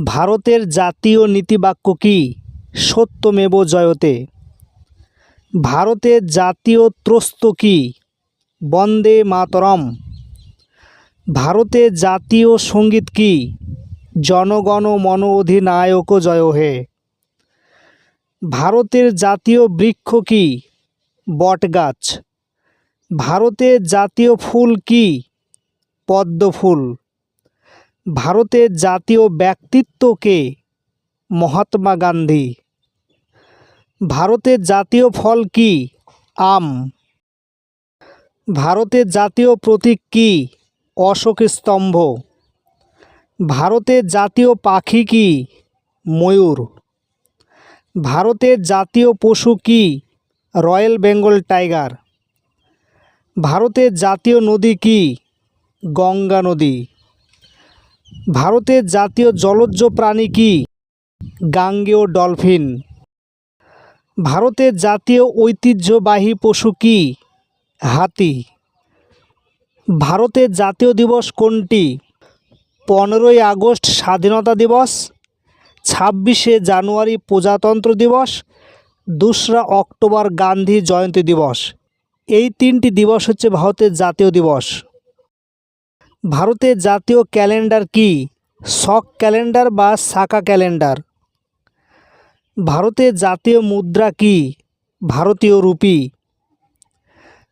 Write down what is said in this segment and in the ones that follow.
ভারতের জাতীয় নীতিবাক্য কি? সত্যমেব জয়তে। ভারতের জাতীয় ত্রস্ত কি? বন্দে মাতরম। ভারতের জাতীয় সঙ্গীত কি? জনগণ মন অধিনায়ক জয় হে। ভারতের জাতীয় বৃক্ষ কি? বটগাছ। ভারতের জাতীয় ফুল কি? পদ্ম ফুল। ভারতের জাতীয় ব্যক্তিত্ব কে? মহাত্মা গান্ধী। ভারতের জাতীয় ফল কি? আম। ভারতের জাতীয় প্রতীক কি? অশোক স্তম্ভ। ভারতের জাতীয় পাখি কি? ময়ূর। ভারতের জাতীয় পশু কি? Royal Bengal tiger. ভারতের জাতীয় নদী কি? গঙ্গা নদী। ভারতের জাতীয় জলজ প্রাণী কি? গাঙ্গেয় ডলফিন। ভারতের জাতীয় ঐতিহ্যবাহী পশু কি? হাতি। ভারতের জাতীয় দিবস কোনটি? 15ই আগস্ট স্বাধীনতা দিবস, 26শে জানুয়ারি প্রজাতন্ত্র দিবস, 2রা অক্টোবর গান্ধী জয়ন্তী দিবস। এই 3টি দিবস হচ্ছে ভারতের জাতীয় দিবস। ভারতের জাতীয় ক্যালেন্ডার কি? শক ক্যালেন্ডার বা সাকা ক্যালেন্ডার। ভারতের জাতীয় মুদ্রা কি? ভারতীয় রুপি।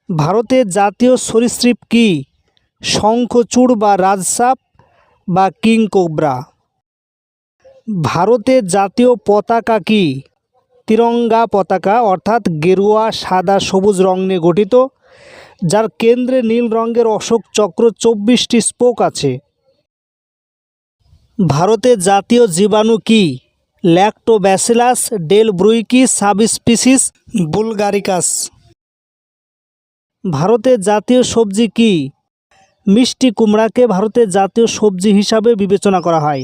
ভারতের জাতীয় সরীসৃপ কি? শঙ্খচূড় বা রাজসাপ বা কিং কোবরা। ভারতের জাতীয় পতাকা কি? তিরঙ্গা পতাকা, অর্থাৎ গেরুয়া সাদা সবুজ রং নিয়ে গঠিত, যার কেন্দ্রে নীল রঙের অশোক চক্র 24টি স্পোক আছে। ভারতের জাতীয় জীবাণু কি? Lactobacillus ডেলব্রুইকি সাবস্পিসিস bulgaricus. ভারতের জাতীয় সবজি কি? মিষ্টি কুমড়াকে ভারতের জাতীয় সবজি হিসাবে বিবেচনা করা হয়।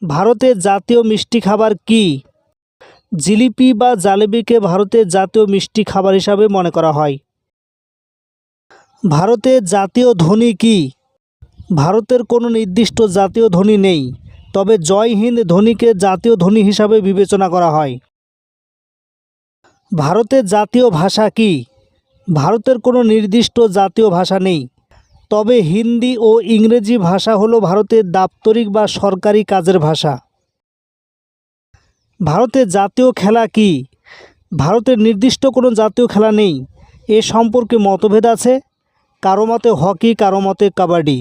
ভারতের জাতীয় মিষ্টি খাবার কি? জিলিপি বা জালেবিকে ভারতের জাতীয় মিষ্টি খাবার হিসাবে মনে করা হয়। ভারতের জাতীয় ধ্বনি কি? ভারতের কোনো নির্দিষ্ট জাতীয় ধ্বনি নেই, তবে জয় হিন্দ ধ্বনিকে জাতীয় ধ্বনি হিসাবে বিবেচনা করা হয়। ভারতের জাতীয় ভাষা কি? ভারতের কোনো নির্দিষ্ট জাতীয় ভাষা নেই, তবে হিন্দি ও ইংরেজি ভাষা হলো ভারতের দাপ্তরিক বা সরকারি কাজের ভাষা। ভারতের জাতীয় খেলা কি? ভারতের নির্দিষ্ট কোনো জাতীয় খেলা নেই, এ সম্পর্কে মতভেদ আছে, কারো মতে হকি, কারো মতে কাবাডি।